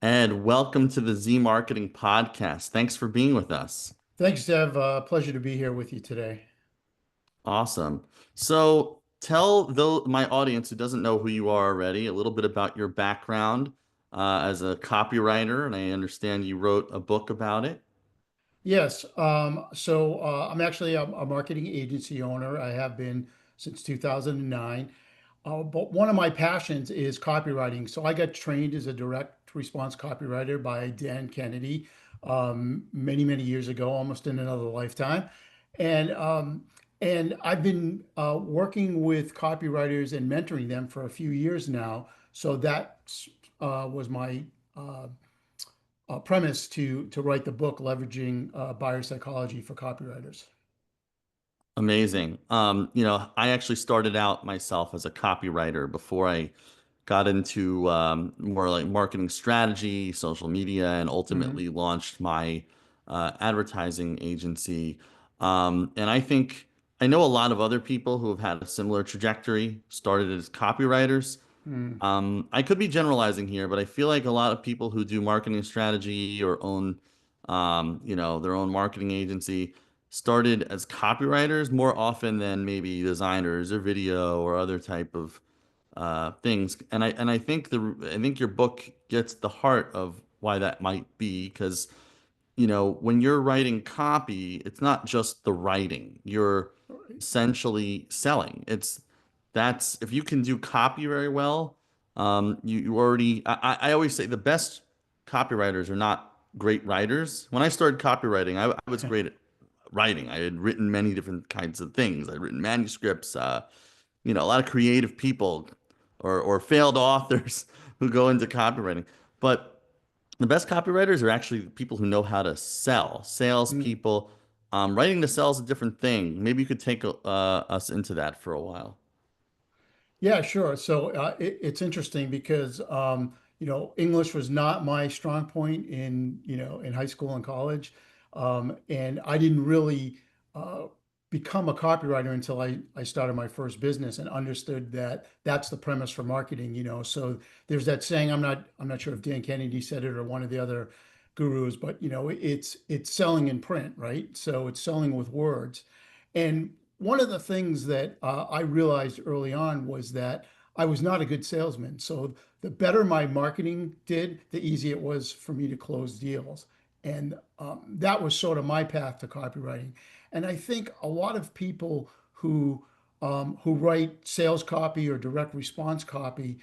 Ed, welcome to the Z Marketing Podcast. Thanks for being with us. Thanks, Dev. Pleasure to be here with you today. Awesome. So tell my audience who doesn't know who you are already a little bit about your background as a copywriter, and I understand you wrote a book about it. Yes, I'm actually a marketing agency owner. I have been since 2009. But one of my passions is copywriting. So I got trained as a direct response copywriter by Dan Kennedy many, many years ago, almost in another lifetime. And I've been working with copywriters and mentoring them for a few years now. So that was my premise to write the book, leveraging buyer psychology for copywriters. Amazing. I actually started out myself as a copywriter before I got into more like marketing strategy, social media, and Mhm. ultimately launched my advertising agency. And I think I know a lot of other people who have had a similar trajectory, started as copywriters. Mm. I could be generalizing here, but I feel like a lot of people who do marketing strategy or own, their own marketing agency started as copywriters more often than maybe designers or video or other type of things. And I think your book gets the heart of why that might be because when you're writing copy, it's not just the writing. You're essentially selling. That's if you can do copy very well, you already. I always say the best copywriters are not great writers. When I started copywriting, I was great at writing. I had written many different kinds of things. I'd written manuscripts. A lot of creative people or failed authors who go into copywriting, but the best copywriters are actually people who know how to sell. Mm. Salespeople. Writing to sell is a different thing. Maybe you could take us into that for a while. Yeah, sure. So it's interesting because English was not my strong point in high school and college, and I didn't really uh, become a copywriter until I started my first business and understood that that's the premise for marketing. So there's that saying. I'm not sure if Dan Kennedy said it or one of the other gurus, but it's selling in print, right? So it's selling with words. And one of the things that I realized early on was that I was not a good salesman. So the better my marketing did, the easier it was for me to close deals. And that was sort of my path to copywriting. And I think a lot of people who write sales copy or direct response copy,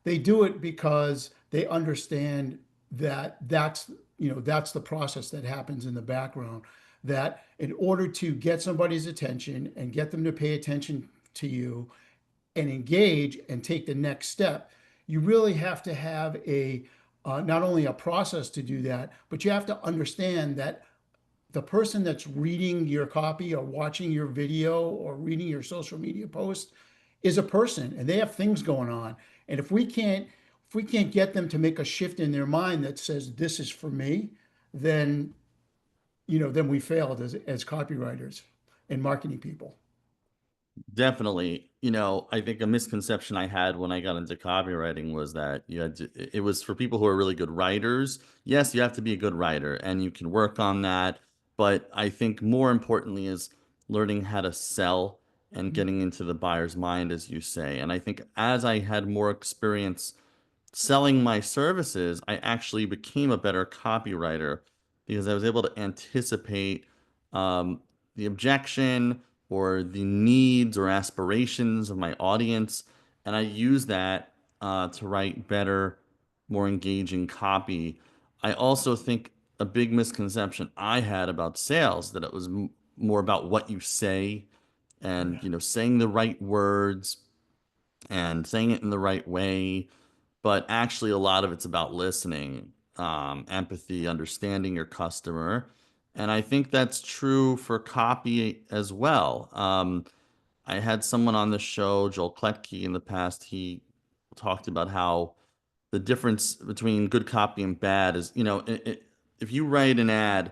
they do it because they understand that that's the process that happens in the background, that in order to get somebody's attention and get them to pay attention to you and engage and take the next step, you really have to have a not only a process to do that, but you have to understand that the person that's reading your copy or watching your video or reading your social media post is a person and they have things going on. And if we can't get them to make a shift in their mind that says this is for me, then then we failed as copywriters and marketing people. Definitely. I think a misconception I had when I got into copywriting was that it was for people who are really good writers. Yes, you have to be a good writer and you can work on that. But I think more importantly is learning how to sell and getting into the buyer's mind, as you say. And I think as I had more experience selling my services, I actually became a better copywriter because I was able to anticipate the objection or the needs or aspirations of my audience. And I use that to write better, more engaging copy. I also think a big misconception I had about sales that it was more about what you say and, Yeah. saying the right words and saying it in the right way, but actually a lot of it's about listening, empathy, understanding your customer. And I think that's true for copy as well. I had someone on the show, Joel Kletke, in the past. He talked about how the difference between good copy and bad is, if you write an ad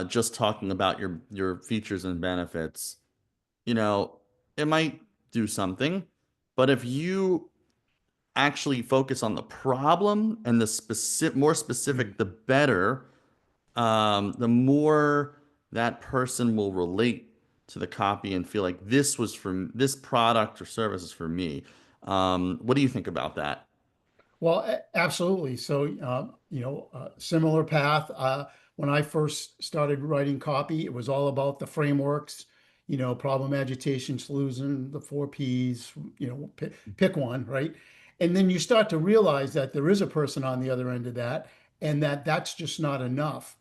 just talking about your features and benefits, you know, it might do something, but if you actually focus on the problem and the more Mm. specific, the better, the more that person will relate to the copy and feel like this product or service is for me. What do you think about that? Well, absolutely. So, similar path. When I first started writing copy, it was all about the frameworks, problem, agitation, solution, the four Ps, pick one, right? And then you start to realize that there is a person on the other end of that, and that that's just not enough.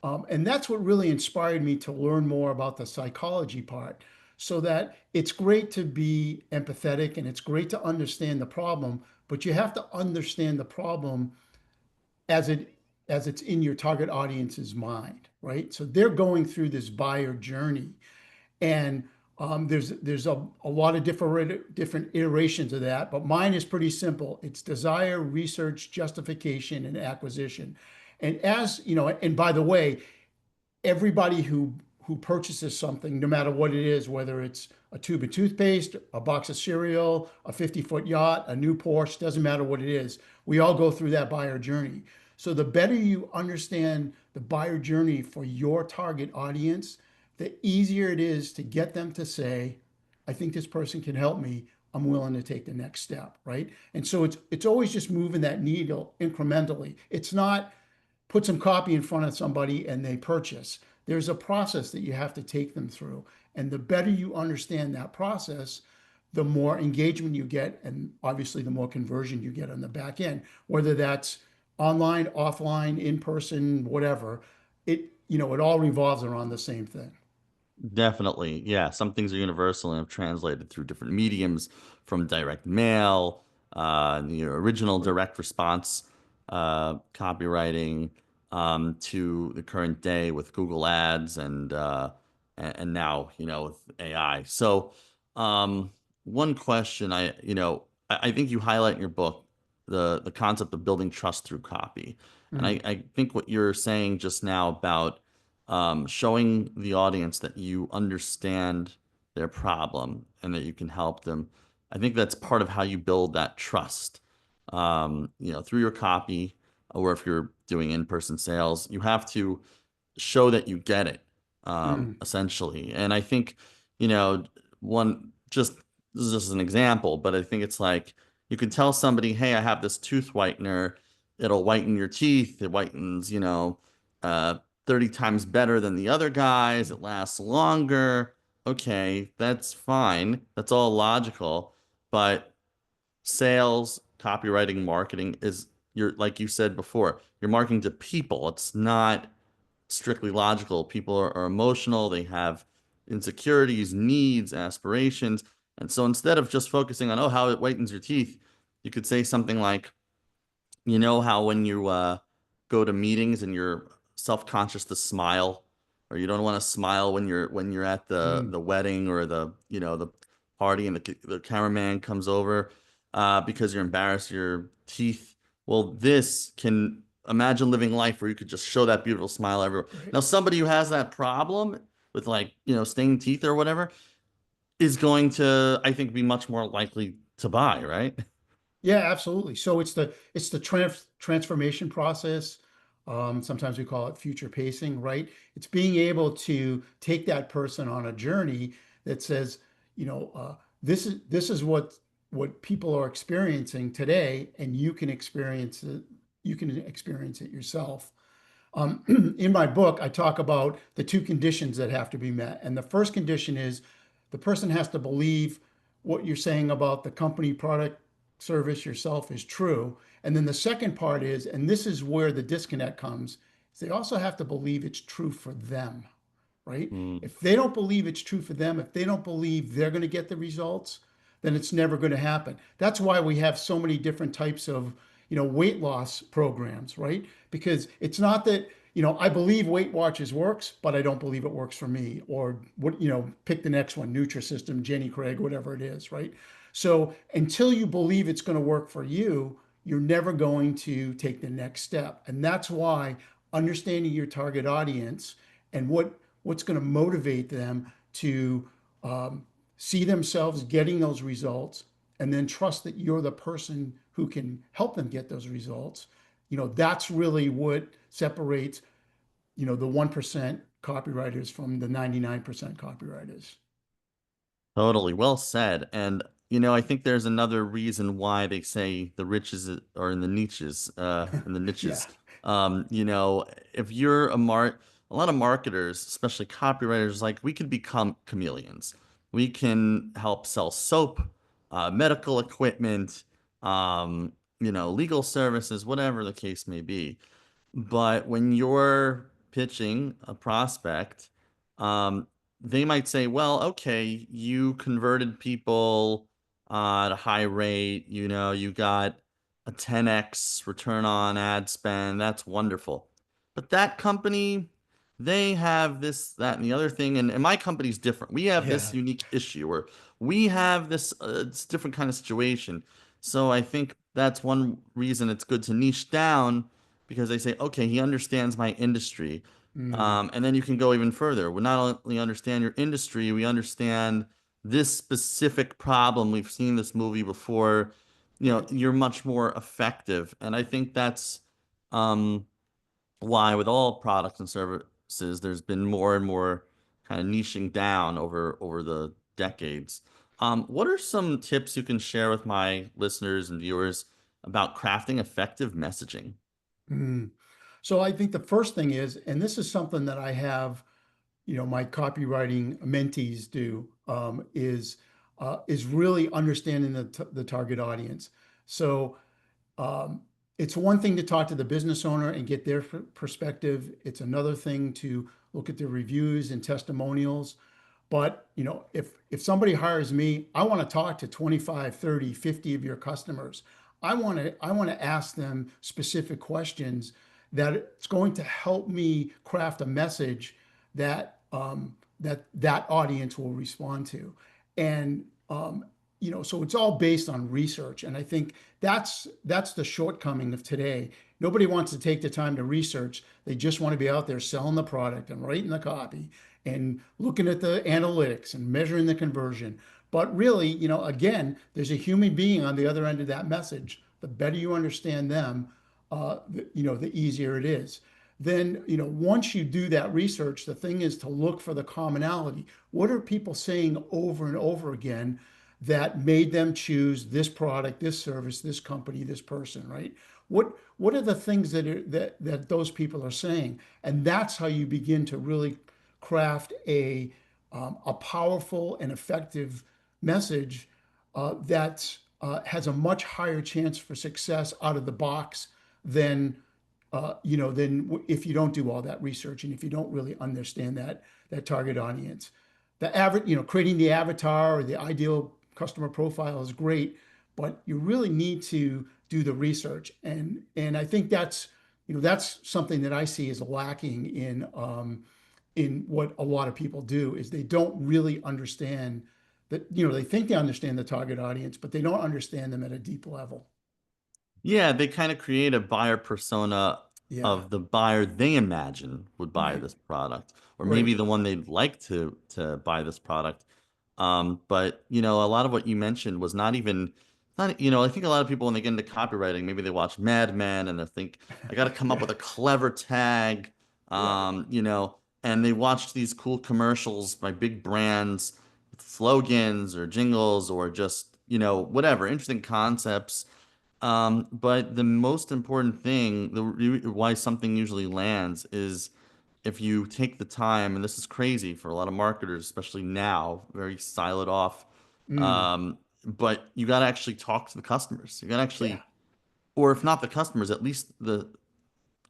And that's what really inspired me to learn more about the psychology part. So that it's great to be empathetic and it's great to understand the problem, but you have to understand the problem as it's in your target audience's mind, right? So they're going through this buyer journey, and there's a lot of different iterations of that, but mine is pretty simple. It's desire, research, justification, and acquisition. And as you know, and by the way, everybody who purchases something, no matter what it is, whether it's a tube of toothpaste, a box of cereal, a 50-foot yacht, a new Porsche, doesn't matter what it is. We all go through that buyer journey. So the better you understand the buyer journey for your target audience, the easier it is to get them to say, I think this person can help me. I'm willing to take the next step, right? And so it's always just moving that needle incrementally. It's not put some copy in front of somebody and they purchase. There's a process that you have to take them through. And the better you understand that process, the more engagement you get, and obviously the more conversion you get on the back end, whether that's online, offline, in person, whatever. It all revolves around the same thing. Definitely. Yeah. Some things are universal and have translated through different mediums from direct mail, the original direct response, copywriting, to the current day with Google Ads and now, with AI. So, one question I think you highlight in your book the concept of building trust through copy. And Mm, I think what you're saying just now about showing the audience that you understand their problem and that you can help them. I think that's part of how you build that trust. Through your copy, or if you're doing in-person sales, you have to show that you get it, mm, essentially. And I think, you know, one just this is just an example, but I think it's like you can tell somebody, hey, I have this tooth whitener, it'll whiten your teeth, it whitens, uh, 30 times better than the other guys, it lasts longer. Okay, that's fine. That's all logical. But sales, copywriting, marketing is you're like you said before, you're marketing to people. It's not strictly logical. People are emotional, they have insecurities, needs, aspirations. And so instead of just focusing on, oh, how it whitens your teeth, you could say something like, how when you go to meetings and you're self-conscious to smile, or you don't want to smile when you're at mm. the wedding or the party and the cameraman comes over because you're embarrassed your teeth. Well, this can imagine living life where you could just show that beautiful smile everywhere. Right. Now, somebody who has that problem with like, stained teeth or whatever is going to, I think, be much more likely to buy, right? Yeah, absolutely. So it's the transformation process. Sometimes we call it future pacing, right? It's being able to take that person on a journey that says, this is what people are experiencing today, and you can experience it. You can experience it yourself. In my book, I talk about the two conditions that have to be met. And the first condition is the person has to believe what you're saying about the company, product, service, yourself is true. And then the second part is, and this is where the disconnect comes, is they also have to believe it's true for them, right? Mm, If they don't believe it's true for them, if they don't believe they're going to get the results, then it's never going to happen. That's why we have so many different types of, weight loss programs, right? Because it's not that, I believe Weight Watchers works, but I don't believe it works for me. Or what, pick the next one, Nutrisystem, Jenny Craig, whatever it is, right? So until you believe it's going to work for you, you're never going to take the next step. And that's why understanding your target audience and what's going to motivate them to see themselves getting those results and then trust that you're the person who can help them get those results. That's really what separates, the 1% copywriters from the 99% copywriters. Totally. Well said. And, I think there's another reason why they say the riches are in the niches, in the Yeah. niches. If you're a lot of marketers, especially copywriters, like we could become chameleons. We can help sell soap, medical equipment, legal services, whatever the case may be. But when you're pitching a prospect, um, they might say, well, okay, you converted people at a high rate, you got a 10x return on ad spend. That's wonderful. But that company, they have this, that, and the other thing. And my company's different. We have this Yeah. unique issue where we have this, it's a different kind of situation. So I think that's one reason it's good to niche down because they say, okay, he understands my industry. Mm, And then you can go even further. We not only understand your industry, we understand this specific problem. We've seen this movie before. right. You're much more effective. And I think that's um, why, with all products and services, there's been more and more kind of niching down over the decades. What are some tips you can share with my listeners and viewers about crafting effective messaging? Mm. So I think the first thing is, and this is something that I have, my copywriting mentees do, is really understanding the target audience. So um, it's one thing to talk to the business owner and get their perspective. It's another thing to look at their reviews and testimonials. But, if somebody hires me, I want to talk to 25, 30, 50 of your customers. I want to ask them specific questions that it's going to help me craft a message that audience will respond to. And so it's all based on research. And I think that's the shortcoming of today. Nobody wants to take the time to research. They just want to be out there selling the product and writing the copy and looking at the analytics and measuring the conversion. But really, again, there's a human being on the other end of that message. The better you understand them, the easier it is. Then, once you do that research, the thing is to look for the commonality. What are people saying over and over again that made them choose this product, this service, this company, this person, right? What are the things that those people are saying? And that's how you begin to really craft a powerful and effective message that has a much higher chance for success out of the box than than if you don't do all that research and if you don't really understand that target audience. The average, creating the avatar or the ideal customer profile is great, but you really need to do the research. And I think that's something that I see as lacking in what a lot of people do is they don't really understand that, they think they understand the target audience, but they don't understand them at a deep level. Yeah, they kind of create a buyer persona Yeah, of the buyer they imagine would buy right, this product, or right. maybe the one they'd like to buy this product. But a lot of what you mentioned was not even not, I think a lot of people when they get into copywriting, maybe they watch Mad Men and they think, I got to come up Yeah, with a clever tag, right. and they watch these cool commercials by big brands with slogans or jingles or just, whatever, interesting concepts. But the most important thing, why something usually lands is if you take the time, and this is crazy for a lot of marketers, especially now, very siloed off. Mm, But you got to actually talk to the customers. You got to yeah, actually, or if not the customers, at least the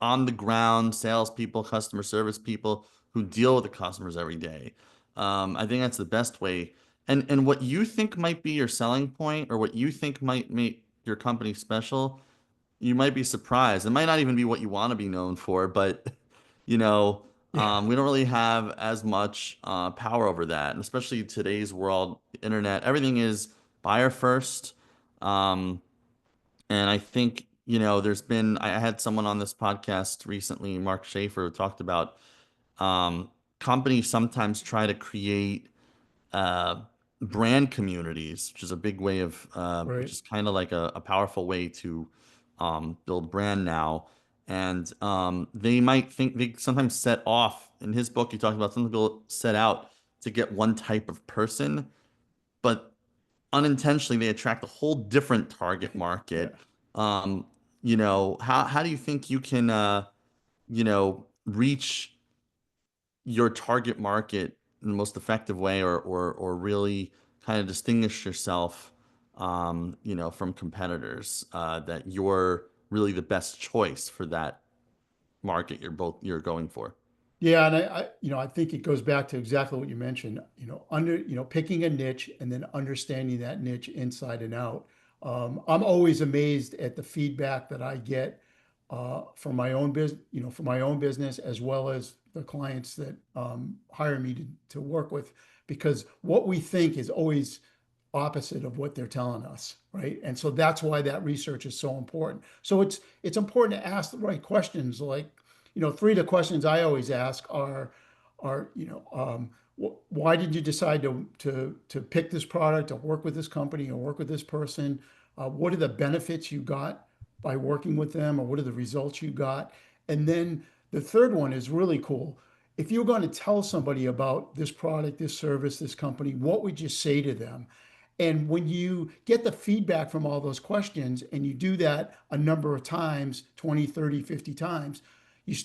on the ground salespeople, customer service people who deal with the customers every day. I think that's the best way. And what you think might be your selling point, or what you think might make your company special, you might be surprised. It might not even be what you want to be known for, but yeah, we don't really have as much power over that. And especially today's world, the internet, everything is buyer first. Um, and I think, I had someone on this podcast recently, Mark Schaefer, who talked about um, companies sometimes try to create brand communities, which is a big way of, which Right. is kind of like a powerful way to build brand now. And they might think they sometimes set off, in his book, he talks about some people set out to get one type of person, but unintentionally they attract a whole different target Yeah. market. Um, how do you think you can, reach your target market in the most effective way, or really kind of distinguish yourself, from competitors, that you're really the best choice for that market you're going for? Yeah, and I think it goes back to exactly what you mentioned, picking a niche and then understanding that niche inside and out. I'm always amazed at the feedback that I get from my own business, from my own business, as well as the clients that hire me to work with, because what we think is always opposite of what they're telling us, right? And so that's why that research is so important. So it's important to ask the right questions. Like, three of the questions I always ask are why did you decide to pick this product, to work with this company, or work with this person? What are the benefits you got by working with them, or what are the results you got? And then the third one is really cool. If you're going to tell somebody about this product, this service, this company, what would you say to them? And when you get the feedback from all those questions and you do that a number of times, 20, 30, 50 times,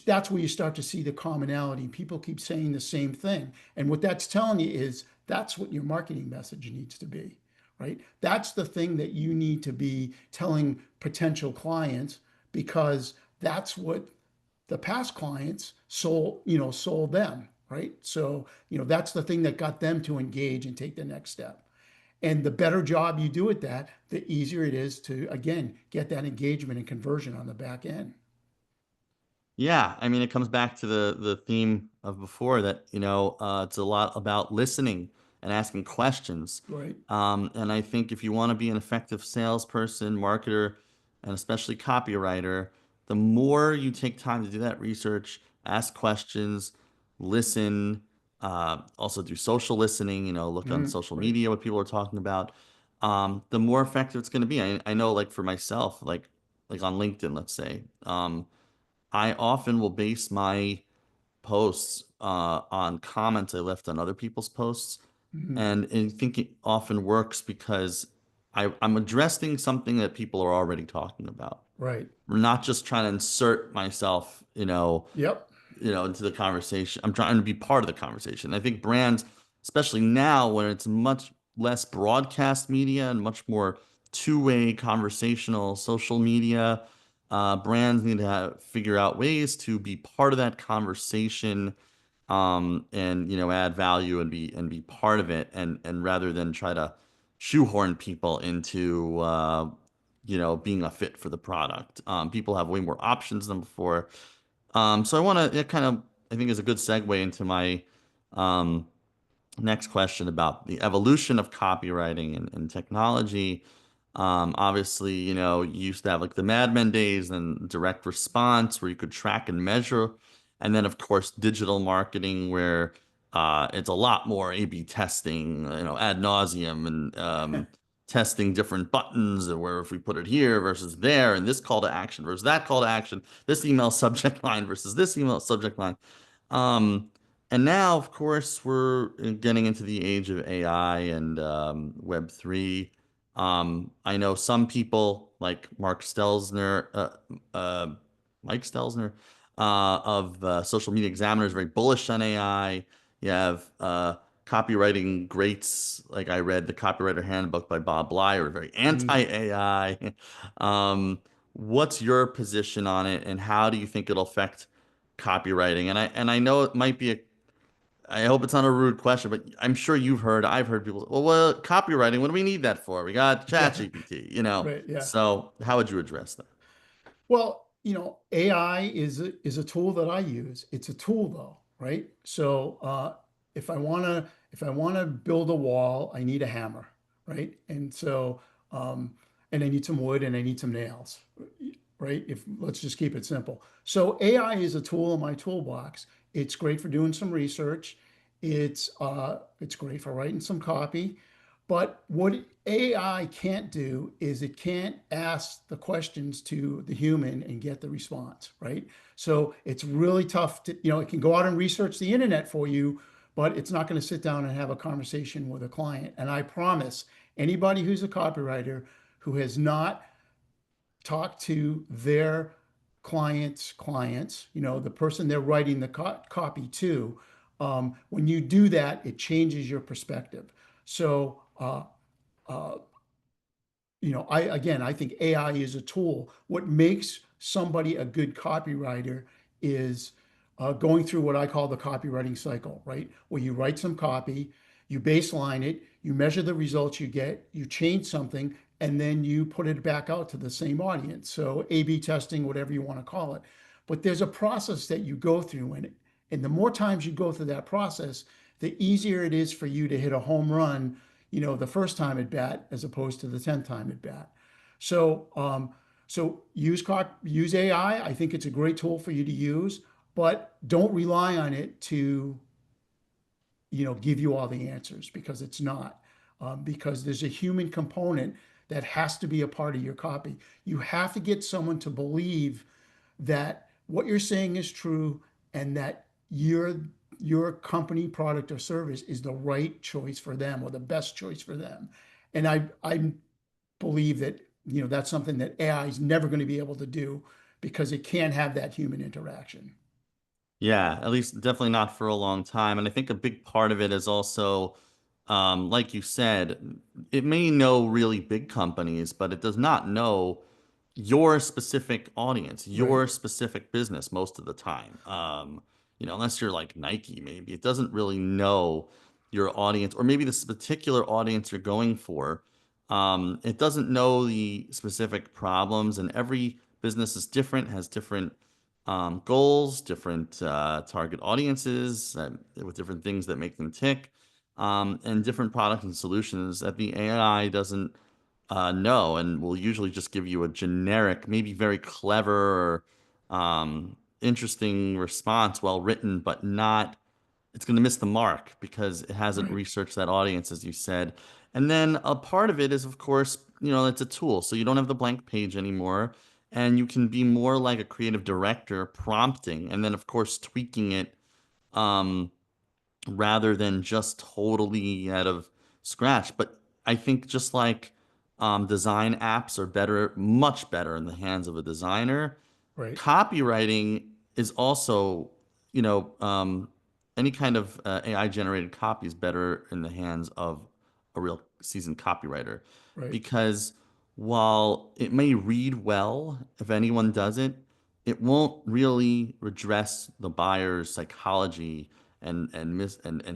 that's where you start to see the commonality. People keep saying the same thing. And what that's telling you is that's what your marketing message needs to be, right? That's the thing that you need to be telling potential clients, because that's what the past clients sold them, right? So, that's the thing that got them to engage and take the next step. And the better job you do at that, the easier it is to, again, get that engagement and conversion on the back end. Yeah, I mean, it comes back to the theme of before that, it's a lot about listening and asking questions. Right. And I think if you want to be an effective salesperson, marketer, and especially copywriter, the more you take time to do that research, ask questions, listen, also do social listening, look on social Right. media what people are talking about, the more effective it's going to be. I know, like for myself, like on LinkedIn, let's say. I often will base my posts on comments I left on other people's posts. Mhm. And I think it often works because I'm addressing something that people are already talking about. Right. I'm not just trying to insert myself, Yep. into the conversation. I'm trying to be part of the conversation. I think brands, especially now when it's much less broadcast media and much more two-way conversational social media, brands need to figure out ways to be part of that conversation, and add value and be part of it, and rather than try to shoehorn people into being a fit for the product. People have way more options than before. So I want to, it kind of, I think is a good segue into my um, next question about the evolution of copywriting and technology. Obviously, you used to have like the Mad Men days and direct response where you could track and measure. And then, of course, digital marketing where it's a lot more A/B testing, ad nauseum, and testing different buttons, and where if we put it here versus there, and this call to action versus that call to action, this email subject line versus this email subject line. Um, and now, of course, we're getting into the age of AI and Web3. I know some people like uh, Mike Stelzner, of Social Media Examiner is very bullish on AI. You have copywriting greats, like I read the Copywriter Handbook by Bob Bly, are very Mm. anti-AI. Um, what's your position on it, and how do you think it'll affect copywriting? And I know it might be a, I hope it's not a rude question, but I've heard people say, well, copywriting, what do we need that for? We got Yeah. ChatGPT. Right. Yeah. So how would you address that? Well, AI is a tool that I use. It's a tool though, right? So if I wanna build a wall, I need a hammer, right? Um, and I need some wood and I need some nails, right? If let's just keep it simple. So AI is a tool in my toolbox. It's great for doing some research. It's great for writing some copy. But what AI can't do is it can't ask the questions to the human and get the response, right? So it's really tough to, it can go out and research the internet for you, but it's not going to sit down and have a conversation with a client. And I promise anybody who's a copywriter who has not talked to their clients, the person they're writing the copy to, when you do that, it changes your perspective. So, uh, I think AI is a tool. What makes somebody a good copywriter is going through what I call the copywriting cycle, right? Where you write some copy, you baseline it, you measure the results you get, you change something, and then you put it back out to the same audience. So A/B testing, whatever you want to call it. But there's a process that you go through, and the more times you go through that process, the easier it is for you to hit a home run, the first time at bat as opposed to the 10th time at bat. So, use AI. I think it's a great tool for you to use, but don't rely on it to, give you all the answers because it's not. Because there's a human component that has to be a part of your copy. You have to get someone to believe that what you're saying is true and that your company, product, or service is the right choice for them or the best choice for them. And I believe that that's something that AI is never going to be able to do because it can't have that human interaction. Yeah, at least definitely not for a long time. And I think a big part of it is also, like you said, it may know really big companies, but it does not know your specific audience, Right, your specific business most of the time. Unless you're like Nike, maybe it doesn't really know your audience, or maybe this particular audience you're going for. It doesn't know the specific problems, and every business is different, has different goals, different target audiences with different things that make them tick, and different products and solutions that the AI doesn't know, and will usually just give you a generic, maybe very clever or interesting response, well written, but not, it's going to miss the mark because it hasn't right, researched that audience, as you said. And then a part of it is, of course, it's a tool. So you don't have the blank page anymore. And you can be more like a creative director prompting and then, of course, tweaking it um, rather than just totally out of scratch. But I think just like design apps are better, much better in the hands of a designer, right, copywriting is also, you know, um, any kind of AI generated copy is better in the hands of a real seasoned copywriter right, because while it may read well, if anyone does it, it won't really redress the buyer's psychology and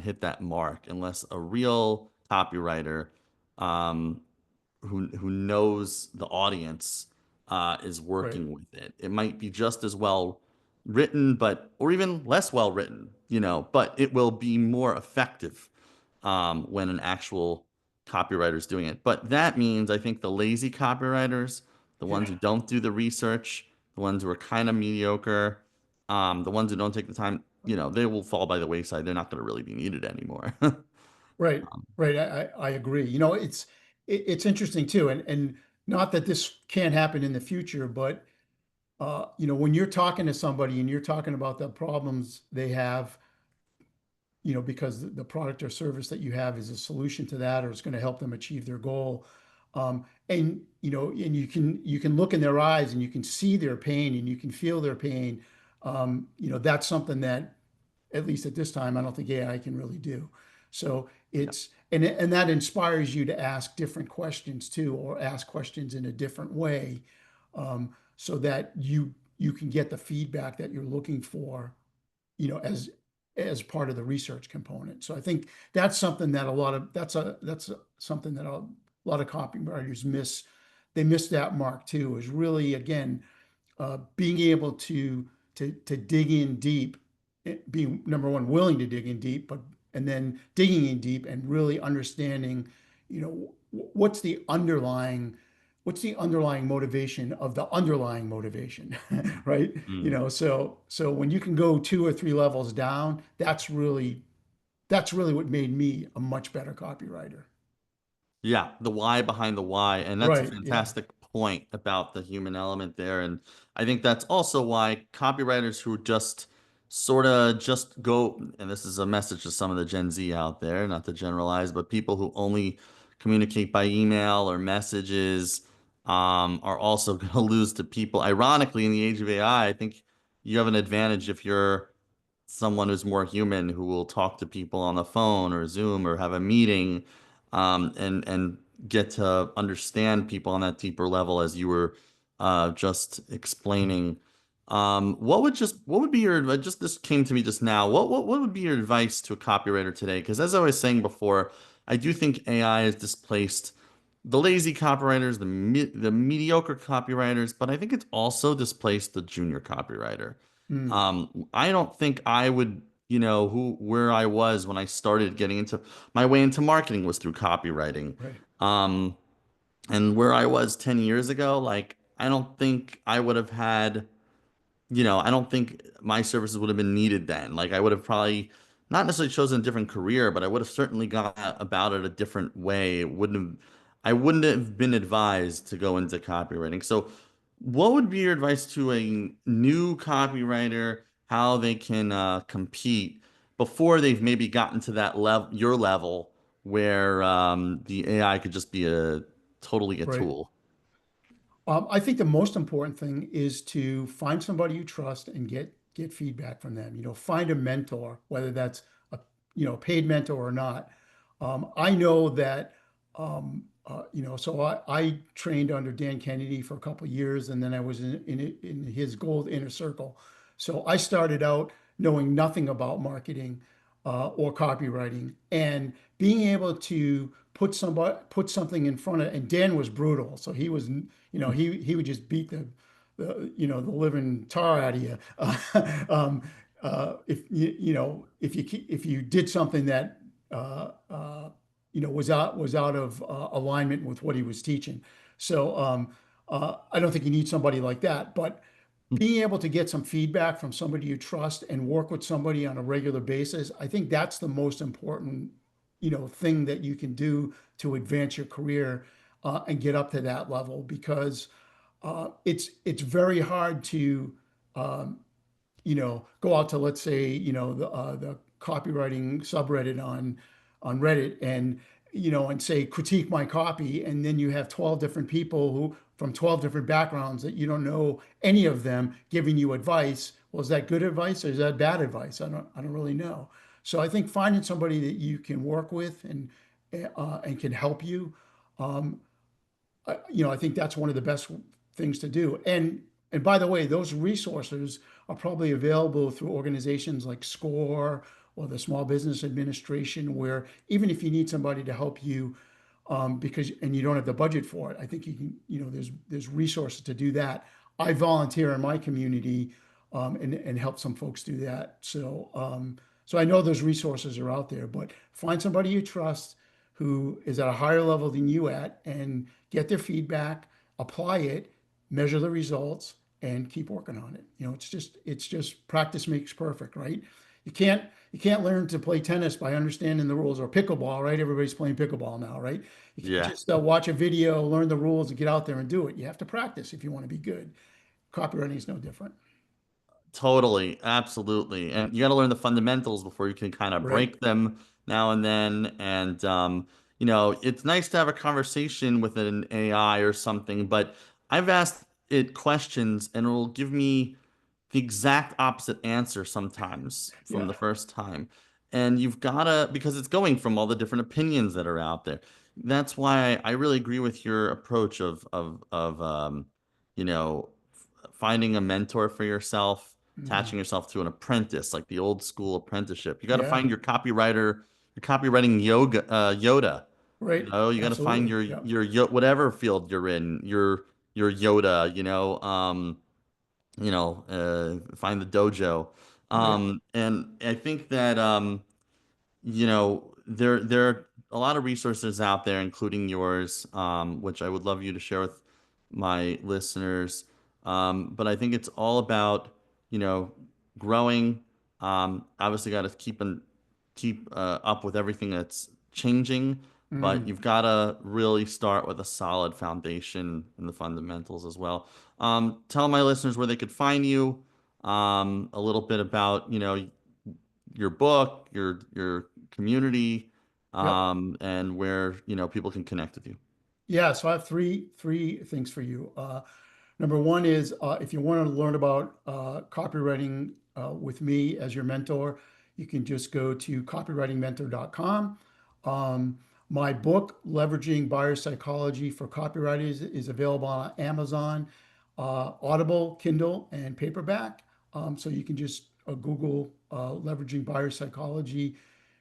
hit that mark unless a real copywriter um, who knows the audience is right, working with it. It might be just as well written, but or even less well written, but it will be more effective when an actual copywriter is doing it. But that means I think the lazy copywriters, the ones yeah. who don't do the research, the ones who are kind of mediocre, the ones who don't take the time, they will fall by the wayside. They're not going to really be needed anymore. Right, right. I agree. It's interesting too, and not that this can't happen in the future, but when you're talking to somebody and you're talking about the problems they have, because the product or service that you have is a solution to that, or it's going to help them achieve their goal. And you can look in their eyes and you can see their pain and you can feel their pain. That's something that at least at this time, I don't think AI can really do. So Yeah. and that inspires you to ask different questions too, or ask questions in a different way, so that you can get the feedback that you're looking for, as part of the research component. So I think that's something that something that a lot of copywriters miss. They miss that mark too, is really, again, being able to dig in deep, being number one, willing to dig in deep, but and then digging in deep and really understanding, what's the underlying motivation of the underlying motivation, right? Mm. So when you can go two or three levels down, that's really what made me a much better copywriter. Yeah, the why behind the why. And that's a Right. Yeah. fantastic point about the human element there. And I think that's also why copywriters who just sort of just go, and this is a message to some of the Gen Z out there, not to generalize, but people who only communicate by email or messages, are also going to lose to people. Ironically, in the age of AI, I think you have an advantage if you're someone who's more human who will talk to people on the phone or Zoom or have a meeting, and get to understand people on that deeper level as you were just explaining. What would be your just this came to me just now. What would be your advice to a copywriter today? Because as I was saying before, I do think AI has displaced the lazy copywriters, the mediocre copywriters, but I think it's also displaced the junior copywriter. Mm, I don't think I would, where I was when I started getting into my way into marketing was through copywriting. right. Um, and where I was 10 years ago, like, I don't think I would have had, I don't think my services would have been needed then. Like I would have probably not necessarily chosen a different career, but I would have certainly gone about it a different way. I wouldn't have been advised to go into copywriting. So what would be your advice to a new copywriter, how they can compete before they've maybe gotten to that level, your level, where the AI could just be totally a Right. tool? I think the most important thing is to find somebody you trust and get feedback from them. Find a mentor, whether that's a paid mentor or not. I know that so I trained under Dan Kennedy for a couple of years, and then I was in his gold inner circle. So I started out knowing nothing about marketing or copywriting, and being able to put something in front of. And Dan was brutal, so he was he would just beat the living tar out of you. If if you did something that was out of alignment with what he was teaching. So I don't think you need somebody like that, but being able to get some feedback from somebody you trust and work with somebody on a regular basis, I think that's the most important, thing that you can do to advance your career and get up to that level, because it's very hard to go out to, let's say, the copywriting subreddit on Reddit, and say critique my copy, and then you have 12 different people who from 12 different backgrounds that you don't know any of them giving you advice. Well, is that good advice or is that bad advice? I don't really know. So I think finding somebody that you can work with and can help you, I think that's one of the best things to do. And by the way, those resources are probably available through organizations like SCORE or the Small Business Administration, where even if you need somebody to help you, because and you don't have the budget for it, I think you can, there's resources to do that. I volunteer in my community, and help some folks do that. So I know those resources are out there, but find somebody you trust who is at a higher level than you at, and get their feedback, apply it, measure the results, and keep working on it. It's just practice makes perfect, right? You can't learn to play tennis by understanding the rules, or pickleball, right? Everybody's playing pickleball now, right? You can't Yeah. just watch a video, learn the rules, and get out there and do it. You have to practice if you want to be good. Copywriting is no different, Totally, absolutely. And you got to learn the fundamentals before you can kind of right? break them now and then. And it's nice to have a conversation with an AI or something, but I've asked it questions and it will give me the exact opposite answer sometimes from Yeah, the first time. And you've got to, because it's going from all the different opinions that are out there. That's why I really agree with your approach of you know, finding a mentor for yourself, hmm, attaching yourself to an apprentice, like the old school apprenticeship. You got to yeah, find your copywriting Yoda. right. You got to find Absolutely, your yeah, whatever field you're in, your Yoda. Find the dojo. right. And I think that there are a lot of resources out there, including yours, which I would love you to share with my listeners. But I think it's all about, you know, growing. Obviously, got to keep up with everything that's changing. but Mm. you've got to really start with a solid foundation in the fundamentals as well. Tell my listeners where they could find you, a little bit about, your book, your community, Yep. and where, people can connect with you. Yeah, so I have three things for you. Number one is if you want to learn about copywriting with me as your mentor, you can just go to copywritingmentor.com. Um, my book, Leveraging Buyer Psychology for Copywriters, is available on Amazon, Audible, Kindle, and paperback. So you can just Google Leveraging Buyer Psychology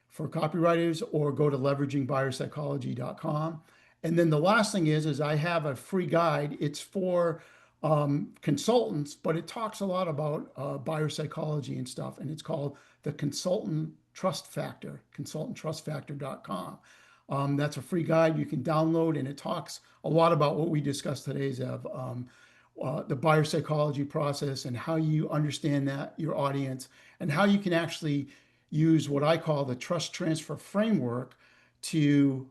for Copywriters or go to leveragingbuyerpsychology.com. And then the last thing is I have a free guide. It's for consultants, but it talks a lot about buyer psychology and stuff. And it's called the Consultant Trust Factor, consultanttrustfactor.com. That's a free guide you can download, and it talks a lot about what we discussed today, Zev. The buyer psychology process and how you understand that your audience and how you can actually use what I call the trust transfer framework to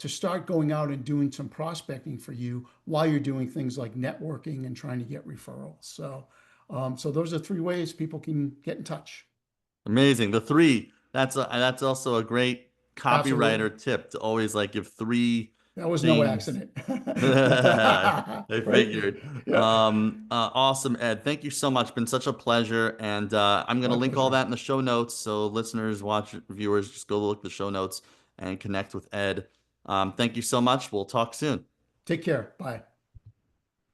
start going out and doing some prospecting for you while you're doing things like networking and trying to get referrals. So those are three ways people can get in touch. Amazing. The three. That's also a great Absolutely. copywriter tip to always like give three That was no things. accident. I Right? figured. Yeah. Awesome, Ed. Thank you so much. Been such a pleasure. And I'm gonna My link all pleasure. that in the show notes. So listeners, watch viewers, just go look at the show notes and connect with Ed. Thank you so much. We'll talk soon. Take care. Bye.